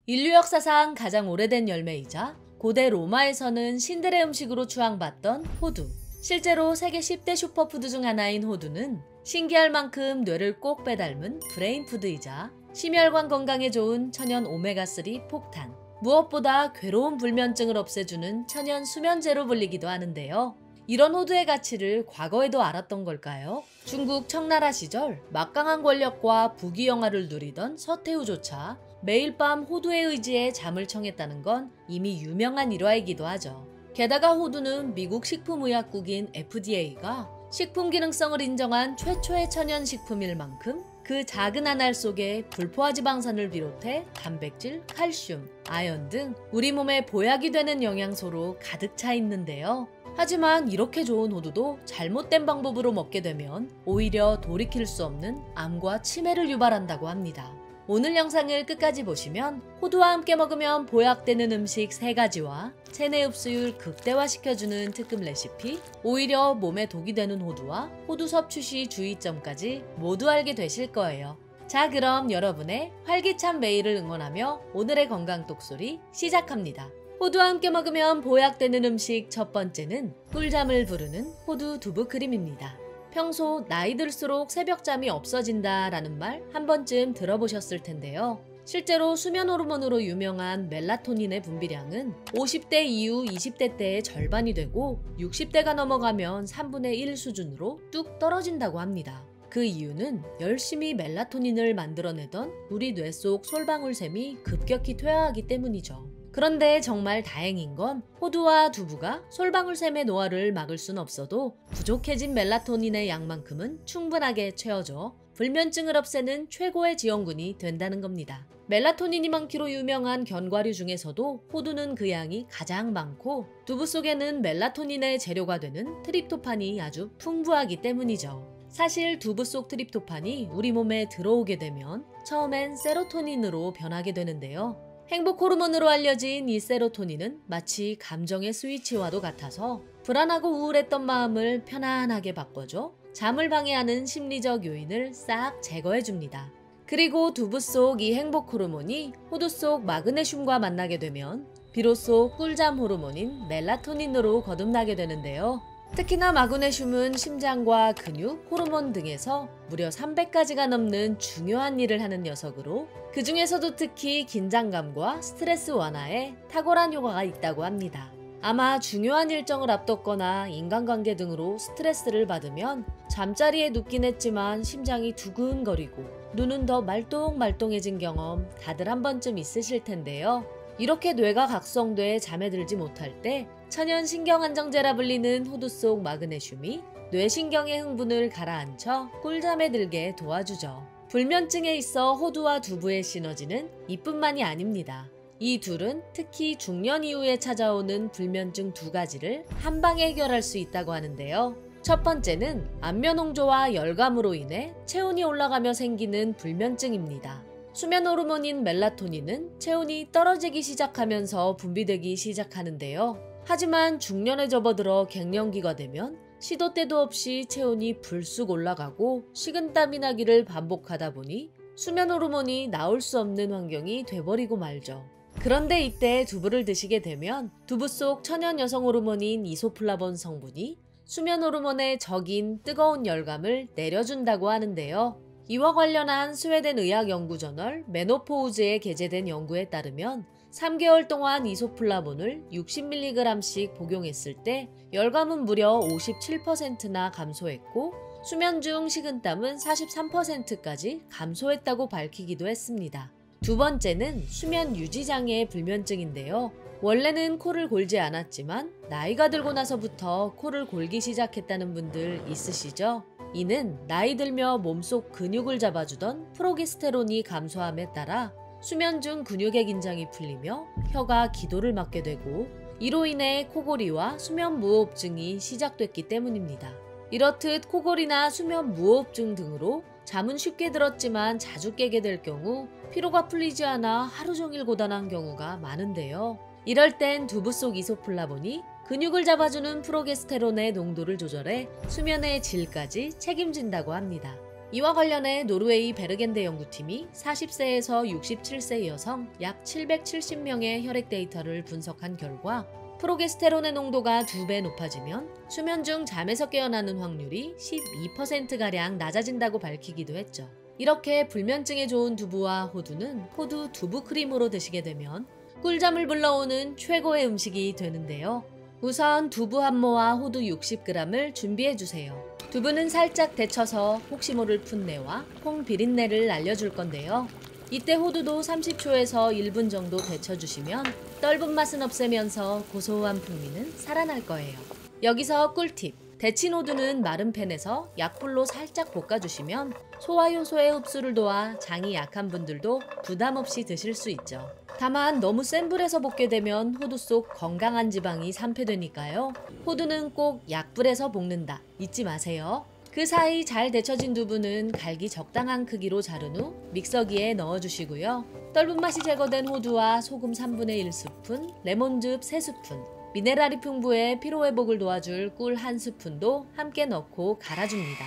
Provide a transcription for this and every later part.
인류 역사상 가장 오래된 열매이자 고대 로마에서는 신들의 음식으로 추앙받던 호두. 실제로 세계 10대 슈퍼푸드 중 하나인 호두는 신기할 만큼 뇌를 꼭 빼닮은 브레인푸드이자 심혈관 건강에 좋은 천연 오메가3 폭탄, 무엇보다 괴로운 불면증을 없애주는 천연 수면제로 불리기도 하는데요. 이런 호두의 가치를 과거에도 알았던 걸까요? 중국 청나라 시절 막강한 권력과 부귀영화를 누리던 서태후조차 매일 밤 호두에 의지해 잠을 청했다는 건 이미 유명한 일화이기도 하죠. 게다가 호두는 미국 식품의약국인 FDA가 식품 기능성을 인정한 최초의 천연식품일 만큼 그 작은 한 알 속에 불포화 지방산을 비롯해 단백질, 칼슘, 아연 등 우리 몸에 보약이 되는 영양소로 가득 차 있는데요. 하지만 이렇게 좋은 호두도 잘못된 방법으로 먹게 되면 오히려 돌이킬 수 없는 암과 치매를 유발한다고 합니다. 오늘 영상을 끝까지 보시면 호두와 함께 먹으면 보약되는 음식 3가지와 체내 흡수율 극대화시켜주는 특급 레시피, 오히려 몸에 독이 되는 호두와 호두 섭취 시 주의점까지 모두 알게 되실 거예요. 자, 그럼 여러분의 활기찬 매일을 응원하며 오늘의 건강 똑소리 시작합니다. 호두와 함께 먹으면 보약되는 음식 첫 번째는 꿀잠을 부르는 호두 두부 크림입니다. 평소 나이 들수록 새벽잠이 없어진다 라는 말 한 번쯤 들어보셨을 텐데요. 실제로 수면 호르몬으로 유명한 멜라토닌의 분비량은 50대 이후 20대 때의 절반이 되고 60대가 넘어가면 3분의 1 수준으로 뚝 떨어진다고 합니다. 그 이유는 열심히 멜라토닌을 만들어내던 우리 뇌 속 솔방울샘이 급격히 퇴화하기 때문이죠. 그런데 정말 다행인 건 호두와 두부가 솔방울샘의 노화를 막을 순 없어도 부족해진 멜라토닌의 양만큼은 충분하게 채워줘 불면증을 없애는 최고의 지원군이 된다는 겁니다. 멜라토닌이 많기로 유명한 견과류 중에서도 호두는 그 양이 가장 많고 두부 속에는 멜라토닌의 재료가 되는 트립토판이 아주 풍부하기 때문이죠. 사실 두부 속 트립토판이 우리 몸에 들어오게 되면 처음엔 세로토닌으로 변하게 되는데요. 행복 호르몬으로 알려진 이 세로토닌은 마치 감정의 스위치와도 같아서 불안하고 우울했던 마음을 편안하게 바꿔줘 잠을 방해하는 심리적 요인을 싹 제거해줍니다. 그리고 두부 속 이 행복 호르몬이 호두 속 마그네슘과 만나게 되면 비로소 꿀잠 호르몬인 멜라토닌으로 거듭나게 되는데요. 특히나 마그네슘은 심장과 근육, 호르몬 등에서 무려 300가지가 넘는 중요한 일을 하는 녀석으로 그 중에서도 특히 긴장감과 스트레스 완화에 탁월한 효과가 있다고 합니다. 아마 중요한 일정을 앞뒀거나 인간관계 등으로 스트레스를 받으면 잠자리에 눕긴 했지만 심장이 두근거리고 눈은 더 말똥말똥해진 경험 다들 한 번쯤 있으실 텐데요. 이렇게 뇌가 각성돼 잠에 들지 못할 때 천연 신경안정제라 불리는 호두 속 마그네슘이 뇌신경의 흥분을 가라앉혀 꿀잠에 들게 도와주죠. 불면증에 있어 호두와 두부의 시너지는 이뿐만이 아닙니다. 이 둘은 특히 중년 이후에 찾아오는 불면증 2가지를 한 방에 해결할 수 있다고 하는데요. 첫 번째는 안면홍조와 열감으로 인해 체온이 올라가며 생기는 불면증입니다. 수면 호르몬인 멜라토닌은 체온이 떨어지기 시작하면서 분비되기 시작하는데요. 하지만 중년에 접어들어 갱년기가 되면 시도 때도 없이 체온이 불쑥 올라가고 식은땀이 나기를 반복하다 보니 수면 호르몬이 나올 수 없는 환경이 돼버리고 말죠. 그런데 이때 두부를 드시게 되면 두부 속 천연 여성 호르몬인 이소플라본 성분이 수면 호르몬의 적인 뜨거운 열감을 내려준다고 하는데요. 이와 관련한 스웨덴 의학연구저널 메노포우즈에 게재된 연구에 따르면 3개월 동안 이소플라본을 60mg씩 복용했을 때 열감은 무려 57%나 감소했고 수면 중 식은땀은 43%까지 감소했다고 밝히기도 했습니다. 두 번째는 수면 유지장애의 불면증인데요. 원래는 코를 골지 않았지만 나이가 들고 나서부터 코를 골기 시작했다는 분들 있으시죠? 이는 나이 들며 몸속 근육을 잡아주던 프로게스테론이 감소함에 따라 수면 중 근육의 긴장이 풀리며 혀가 기도를 막게 되고 이로 인해 코골이와 수면 무호흡증이 시작됐기 때문입니다. 이렇듯 코골이나 수면 무호흡증 등으로 잠은 쉽게 들었지만 자주 깨게 될 경우 피로가 풀리지 않아 하루 종일 고단한 경우가 많은데요. 이럴 땐 두부 속 이소플라본이 근육을 잡아주는 프로게스테론의 농도를 조절해 수면의 질까지 책임진다고 합니다. 이와 관련해 노르웨이 베르겐대 연구팀이 40세에서 67세 여성 약 770명의 혈액 데이터를 분석한 결과 프로게스테론의 농도가 2배 높아지면 수면 중 잠에서 깨어나는 확률이 12%가량 낮아진다고 밝히기도 했죠. 이렇게 불면증에 좋은 두부와 호두는 호두 두부 크림으로 드시게 되면 꿀잠을 불러오는 최고의 음식이 되는데요. 우선 두부 한 모와 호두 60g을 준비해주세요. 두부는 살짝 데쳐서 혹시 모를 풋내와 콩 비린내를 날려줄 건데요. 이때 호두도 30초에서 1분 정도 데쳐주시면 떫은 맛은 없애면서 고소한 풍미는 살아날 거예요. 여기서 꿀팁! 데친 호두는 마른 팬에서 약불로 살짝 볶아주시면 소화효소의 흡수를 도와 장이 약한 분들도 부담 없이 드실 수 있죠. 다만 너무 센 불에서 볶게 되면 호두 속 건강한 지방이 산패되니까요. 호두는 꼭 약불에서 볶는다 잊지 마세요. 그 사이 잘 데쳐진 두부는 갈기 적당한 크기로 자른 후 믹서기에 넣어주시고요. 떫은 맛이 제거된 호두와 소금 3분의 1스푼, 레몬즙 3스푼, 미네랄이 풍부해 피로회복을 도와줄 꿀 1스푼도 함께 넣고 갈아줍니다.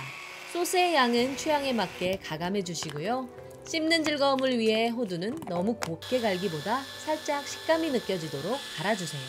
소스의 양은 취향에 맞게 가감해 주시고요. 씹는 즐거움을 위해 호두는 너무 곱게 갈기보다 살짝 식감이 느껴지도록 갈아주세요.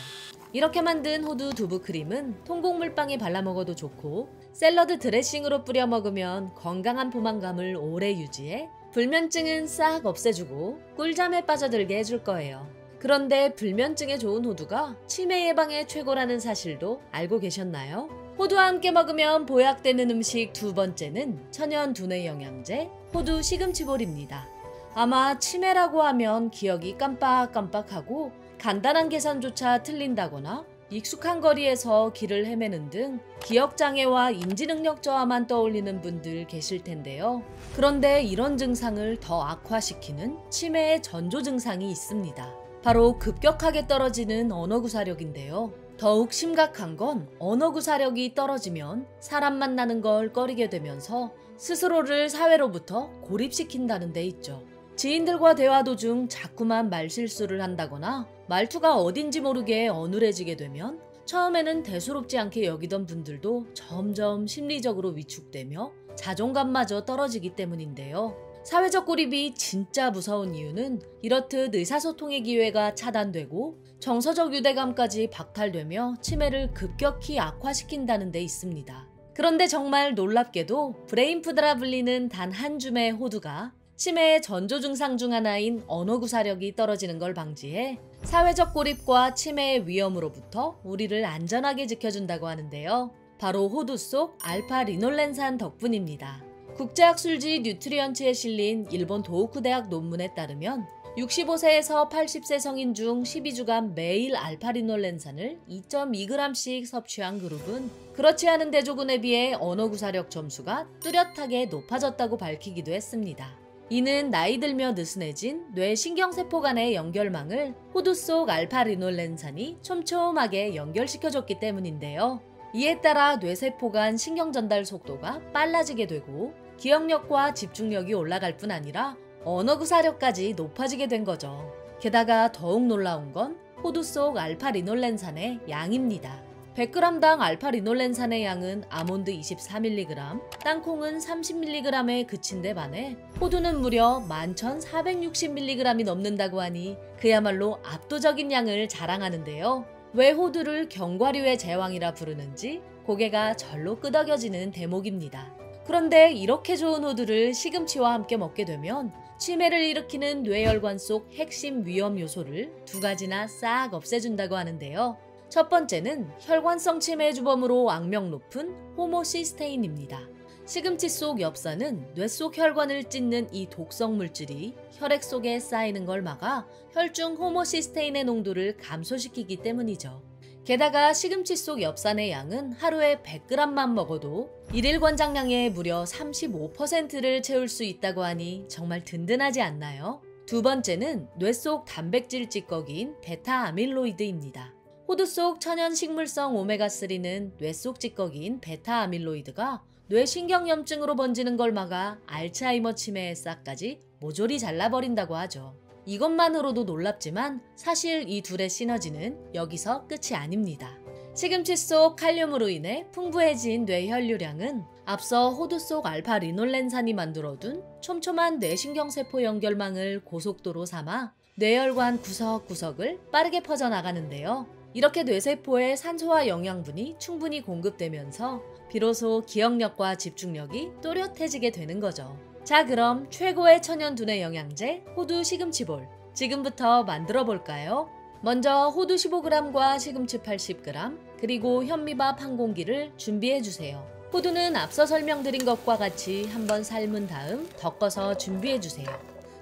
이렇게 만든 호두 두부 크림은 통곡물빵에 발라 먹어도 좋고 샐러드 드레싱으로 뿌려 먹으면 건강한 포만감을 오래 유지해 불면증은 싹 없애주고 꿀잠에 빠져들게 해줄 거예요. 그런데 불면증에 좋은 호두가 치매 예방에 최고라는 사실도 알고 계셨나요? 호두와 함께 먹으면 보약되는 음식 두 번째는 천연 두뇌 영양제 호두 시금치볼입니다. 아마 치매라고 하면 기억이 깜빡깜빡하고 간단한 계산조차 틀린다거나 익숙한 거리에서 길을 헤매는 등 기억장애와 인지능력 저하만 떠올리는 분들 계실 텐데요. 그런데 이런 증상을 더 악화시키는 치매의 전조 증상이 있습니다. 바로 급격하게 떨어지는 언어구사력인데요. 더욱 심각한 건 언어구사력이 떨어지면 사람 만나는 걸 꺼리게 되면서 스스로를 사회로부터 고립시킨다는 데 있죠. 지인들과 대화 도중 자꾸만 말실수를 한다거나 말투가 어딘지 모르게 어눌해지게 되면 처음에는 대수롭지 않게 여기던 분들도 점점 심리적으로 위축되며 자존감마저 떨어지기 때문인데요. 사회적 고립이 진짜 무서운 이유는 이렇듯 의사소통의 기회가 차단되고 정서적 유대감까지 박탈되며 치매를 급격히 악화시킨다는 데 있습니다. 그런데 정말 놀랍게도 브레인푸드라 불리는 단 한 줌의 호두가 치매의 전조 증상 중 하나인 언어구사력이 떨어지는 걸 방지해 사회적 고립과 치매의 위험으로부터 우리를 안전하게 지켜준다고 하는데요. 바로 호두 속 알파리놀렌산 덕분입니다. 국제학술지 뉴트리언츠에 실린 일본 도호쿠 대학 논문에 따르면 65세에서 80세 성인 중 12주간 매일 알파리놀렌산을 2.2g씩 섭취한 그룹은 그렇지 않은 대조군에 비해 언어구사력 점수가 뚜렷하게 높아졌다고 밝히기도 했습니다. 이는 나이 들며 느슨해진 뇌 신경세포 간의 연결망을 호두 속 알파리놀렌산이 촘촘하게 연결시켜줬기 때문인데요. 이에 따라 뇌세포 간 신경전달 속도가 빨라지게 되고 기억력과 집중력이 올라갈 뿐 아니라 언어구사력까지 높아지게 된 거죠. 게다가 더욱 놀라운 건 호두 속 알파리놀렌산의 양입니다. 100g당 알파리놀렌산의 양은 아몬드 24mg, 땅콩은 30mg에 그친 데 반해 호두는 무려 11,460mg이 넘는다고 하니 그야말로 압도적인 양을 자랑하는데요. 왜 호두를 견과류의 제왕이라 부르는지 고개가 절로 끄덕여지는 대목입니다. 그런데 이렇게 좋은 호두를 시금치와 함께 먹게 되면 치매를 일으키는 뇌혈관 속 핵심 위험 요소를 두 가지나 싹 없애준다고 하는데요. 첫 번째는 혈관성 치매의 주범으로 악명 높은 호모시스테인입니다. 시금치 속 엽산은 뇌 속 혈관을 찢는 이 독성 물질이 혈액 속에 쌓이는 걸 막아 혈중 호모시스테인의 농도를 감소시키기 때문이죠. 게다가 시금치 속 엽산의 양은 하루에 100g만 먹어도 일일 권장량의 무려 35%를 채울 수 있다고 하니 정말 든든하지 않나요? 두 번째는 뇌 속 단백질 찌꺼기인 베타아밀로이드입니다. 호두 속 천연 식물성 오메가3는 뇌 속 찌꺼기인 베타아밀로이드가 뇌신경염증으로 번지는 걸 막아 알츠하이머 치매의 싹까지 모조리 잘라버린다고 하죠. 이것만으로도 놀랍지만 사실 이 둘의 시너지는 여기서 끝이 아닙니다. 시금치 속 칼륨으로 인해 풍부해진 뇌 혈류량은 앞서 호두 속 알파 리놀렌산이 만들어둔 촘촘한 뇌신경세포 연결망을 고속도로 삼아 뇌혈관 구석구석을 빠르게 퍼져나가는데요. 이렇게 뇌세포에 산소와 영양분이 충분히 공급되면서 비로소 기억력과 집중력이 또렷해지게 되는 거죠. 자, 그럼 최고의 천연 두뇌 영양제 호두 시금치볼 지금부터 만들어 볼까요? 먼저 호두 15g과 시금치 80g 그리고 현미밥 한 공기를 준비해 주세요. 호두는 앞서 설명드린 것과 같이 한번 삶은 다음 덮어서 준비해 주세요.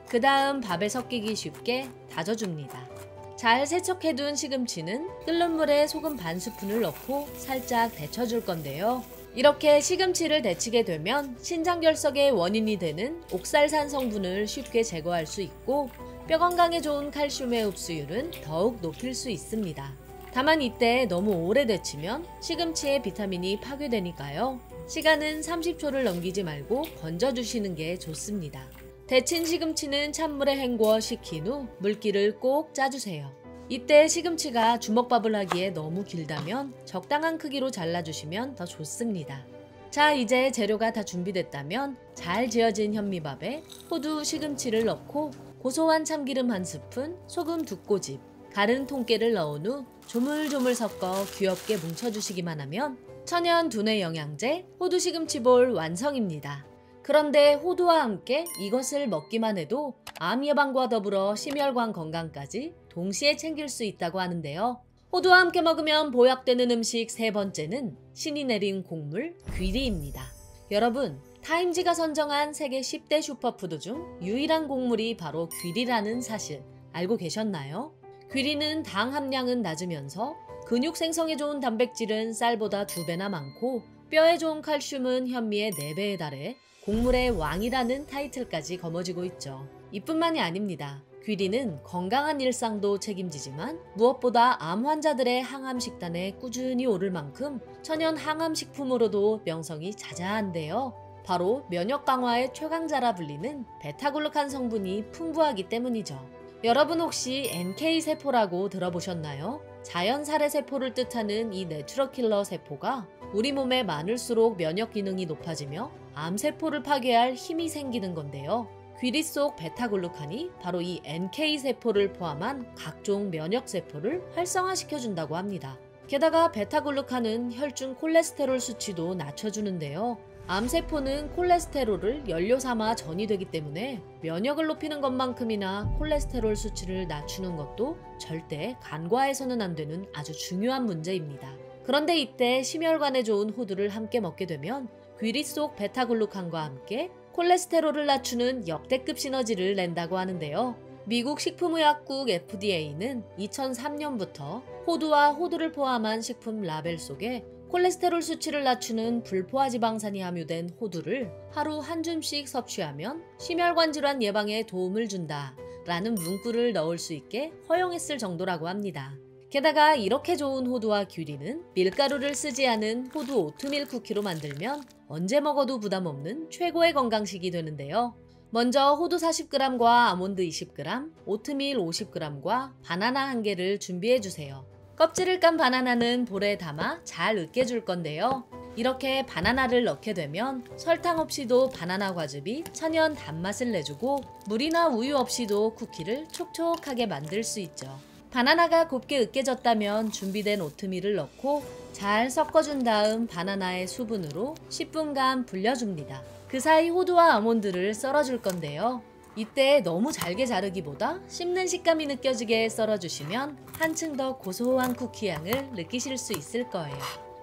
그 다음 밥에 섞이기 쉽게 다져줍니다. 잘 세척해둔 시금치는 끓는 물에 소금 반 스푼을 넣고 살짝 데쳐줄 건데요. 이렇게 시금치를 데치게 되면 신장결석의 원인이 되는 옥살산 성분을 쉽게 제거할 수 있고 뼈 건강에 좋은 칼슘의 흡수율은 더욱 높일 수 있습니다. 다만 이때 너무 오래 데치면 시금치의 비타민이 파괴되니까요. 시간은 30초를 넘기지 말고 건져주시는 게 좋습니다. 데친 시금치는 찬물에 헹궈 식힌 후 물기를 꼭 짜주세요. 이때 시금치가 주먹밥을 하기에 너무 길다면 적당한 크기로 잘라주시면 더 좋습니다. 자, 이제 재료가 다 준비됐다면 잘 지어진 현미밥에 호두, 시금치를 넣고 고소한 참기름 한 스푼, 소금 2꼬집, 갈은 통깨를 넣은 후 조물조물 섞어 귀엽게 뭉쳐주시기만 하면 천연 두뇌 영양제 호두 시금치볼 완성입니다. 그런데 호두와 함께 이것을 먹기만 해도 암 예방과 더불어 심혈관 건강까지 동시에 챙길 수 있다고 하는데요. 호두와 함께 먹으면 보약되는 음식 세 번째는 신이 내린 곡물 귀리입니다. 여러분, 타임지가 선정한 세계 10대 슈퍼푸드 중 유일한 곡물이 바로 귀리라는 사실 알고 계셨나요? 귀리는 당 함량은 낮으면서 근육 생성에 좋은 단백질은 쌀보다 2배나 많고 뼈에 좋은 칼슘은 현미의 4배에 달해 곡물의 왕이라는 타이틀까지 거머쥐고 있죠. 이뿐만이 아닙니다. 귀리는 건강한 일상도 책임지지만 무엇보다 암 환자들의 항암 식단에 꾸준히 오를 만큼 천연 항암 식품으로도 명성이 자자한데요. 바로 면역 강화의 최강자라 불리는 베타글루칸 성분이 풍부하기 때문이죠. 여러분 혹시 NK세포라고 들어보셨나요? 자연 살해 세포를 뜻하는 이 내추럴 킬러 세포가 우리 몸에 많을수록 면역 기능이 높아지며 암세포를 파괴할 힘이 생기는 건데요. 귀리 속 베타글루칸이 바로 이 NK세포를 포함한 각종 면역세포를 활성화시켜준다고 합니다. 게다가 베타글루칸은 혈중 콜레스테롤 수치도 낮춰주는데요. 암세포는 콜레스테롤을 연료 삼아 전이되기 때문에 면역을 높이는 것만큼이나 콜레스테롤 수치를 낮추는 것도 절대 간과해서는 안 되는 아주 중요한 문제입니다. 그런데 이때 심혈관에 좋은 호두를 함께 먹게 되면 귀리 속 베타글루칸과 함께 콜레스테롤을 낮추는 역대급 시너지를 낸다고 하는데요. 미국 식품의약국 FDA는 2003년부터 호두와 호두를 포함한 식품 라벨 속에 콜레스테롤 수치를 낮추는 불포화지방산이 함유된 호두를 하루 한 줌씩 섭취하면 심혈관 질환 예방에 도움을 준다 라는 문구를 넣을 수 있게 허용했을 정도라고 합니다. 게다가 이렇게 좋은 호두와 귀리는 밀가루를 쓰지 않은 호두 오트밀 쿠키로 만들면 언제 먹어도 부담 없는 최고의 건강식이 되는데요. 먼저 호두 40g과 아몬드 20g, 오트밀 50g과 바나나 1개를 준비해주세요. 껍질을 깐 바나나는 볼에 담아 잘 으깨줄 건데요. 이렇게 바나나를 넣게 되면 설탕 없이도 바나나 과즙이 천연 단맛을 내주고 물이나 우유 없이도 쿠키를 촉촉하게 만들 수 있죠. 바나나가 곱게 으깨졌다면 준비된 오트밀을 넣고 잘 섞어준 다음 바나나의 수분으로 10분간 불려줍니다. 그 사이 호두와 아몬드를 썰어줄 건데요. 이때 너무 잘게 자르기보다 씹는 식감이 느껴지게 썰어주시면 한층 더 고소한 쿠키 향을 느끼실 수 있을 거예요.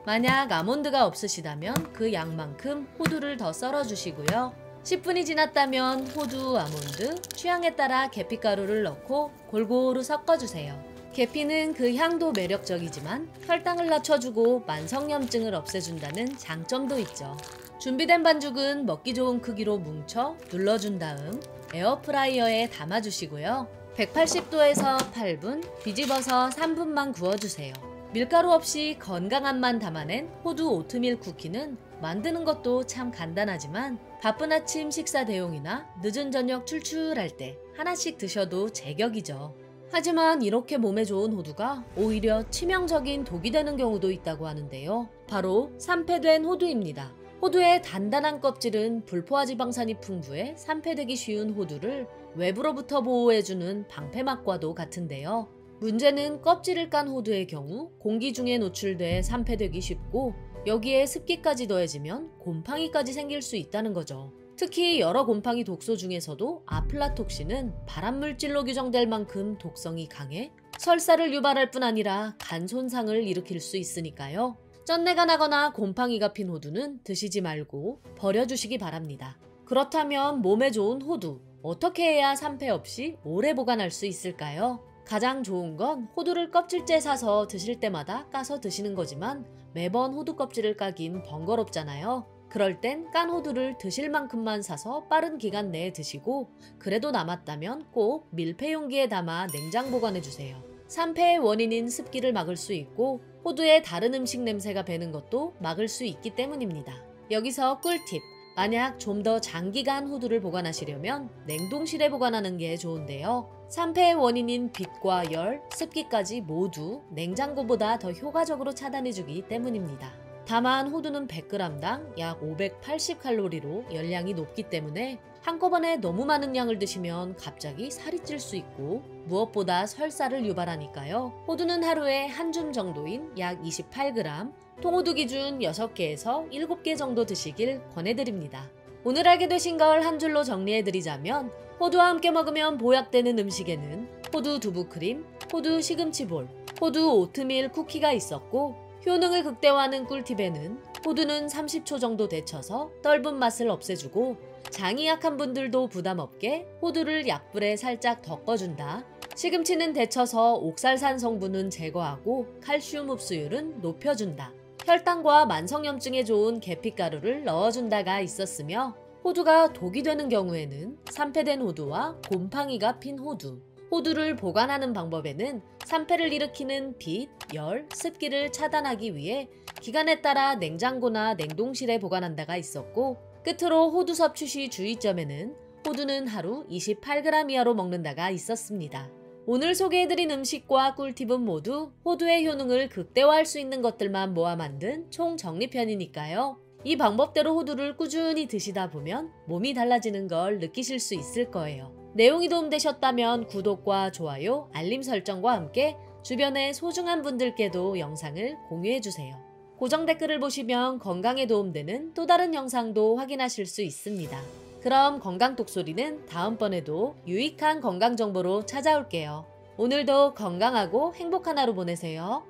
만약 아몬드가 없으시다면 그 양만큼 호두를 더 썰어주시고요. 10분이 지났다면 호두, 아몬드, 취향에 따라 계피가루를 넣고 골고루 섞어주세요. 계피는 그 향도 매력적이지만 혈당을 낮춰주고 만성염증을 없애준다는 장점도 있죠. 준비된 반죽은 먹기 좋은 크기로 뭉쳐 눌러준 다음 에어프라이어에 담아주시고요. 180도에서 8분, 뒤집어서 3분만 구워주세요. 밀가루 없이 건강한 맛 담아낸 호두 오트밀 쿠키는 만드는 것도 참 간단하지만 바쁜 아침 식사 대용이나 늦은 저녁 출출할 때 하나씩 드셔도 제격이죠. 하지만 이렇게 몸에 좋은 호두가 오히려 치명적인 독이 되는 경우도 있다고 하는데요. 바로 산패된 호두입니다. 호두의 단단한 껍질은 불포화 지방산이 풍부해 산패되기 쉬운 호두를 외부로부터 보호해주는 방패막과도 같은데요. 문제는 껍질을 깐 호두의 경우 공기 중에 노출돼 산패되기 쉽고 여기에 습기까지 더해지면 곰팡이까지 생길 수 있다는 거죠. 특히 여러 곰팡이 독소 중에서도 아플라톡신은 발암물질로 규정될 만큼 독성이 강해 설사를 유발할 뿐 아니라 간 손상을 일으킬 수 있으니까요. 쩐내가 나거나 곰팡이가 핀 호두는 드시지 말고 버려주시기 바랍니다. 그렇다면 몸에 좋은 호두, 어떻게 해야 산패 없이 오래 보관할 수 있을까요? 가장 좋은 건 호두를 껍질째 사서 드실 때마다 까서 드시는 거지만 매번 호두 껍질을 까긴 번거롭잖아요. 그럴 땐 깐 호두를 드실 만큼만 사서 빠른 기간 내에 드시고 그래도 남았다면 꼭 밀폐 용기에 담아 냉장 보관해주세요. 산패의 원인인 습기를 막을 수 있고 호두에 다른 음식 냄새가 배는 것도 막을 수 있기 때문입니다. 여기서 꿀팁! 만약 좀 더 장기간 호두를 보관하시려면 냉동실에 보관하는 게 좋은데요. 산패의 원인인 빛과 열, 습기까지 모두 냉장고보다 더 효과적으로 차단해주기 때문입니다. 다만 호두는 100g당 약 580칼로리로 열량이 높기 때문에 한꺼번에 너무 많은 양을 드시면 갑자기 살이 찔 수 있고 무엇보다 설사를 유발하니까요. 호두는 하루에 한 줌 정도인 약 28g, 통호두 기준 6개에서 7개 정도 드시길 권해드립니다. 오늘 알게 되신 걸 한 줄로 정리해드리자면 호두와 함께 먹으면 보약되는 음식에는 호두 두부크림, 호두 시금치볼, 호두 오트밀 쿠키가 있었고 효능을 극대화하는 꿀팁에는 호두는 30초 정도 데쳐서 떫은 맛을 없애주고 장이 약한 분들도 부담없게 호두를 약불에 살짝 덮어준다. 시금치는 데쳐서 옥살산 성분은 제거하고 칼슘 흡수율은 높여준다. 혈당과 만성염증에 좋은 계피가루를 넣어준다가 있었으며 호두가 독이 되는 경우에는 산패된 호두와 곰팡이가 핀 호두, 호두를 보관하는 방법에는 산패를 일으키는 빛, 열, 습기를 차단하기 위해 기간에 따라 냉장고나 냉동실에 보관한다가 있었고 끝으로 호두 섭취 시 주의점에는 호두는 하루 28g 이하로 먹는다가 있었습니다. 오늘 소개해드린 음식과 꿀팁은 모두 호두의 효능을 극대화할 수 있는 것들만 모아 만든 총정리편이니까요. 이 방법대로 호두를 꾸준히 드시다 보면 몸이 달라지는 걸 느끼실 수 있을 거예요. 내용이 도움되셨다면 구독과 좋아요, 알림 설정과 함께 주변의 소중한 분들께도 영상을 공유해주세요. 고정 댓글을 보시면 건강에 도움되는 또 다른 영상도 확인하실 수 있습니다. 그럼 건강톡소리는 다음번에도 유익한 건강 정보로 찾아올게요. 오늘도 건강하고 행복한 하루 보내세요.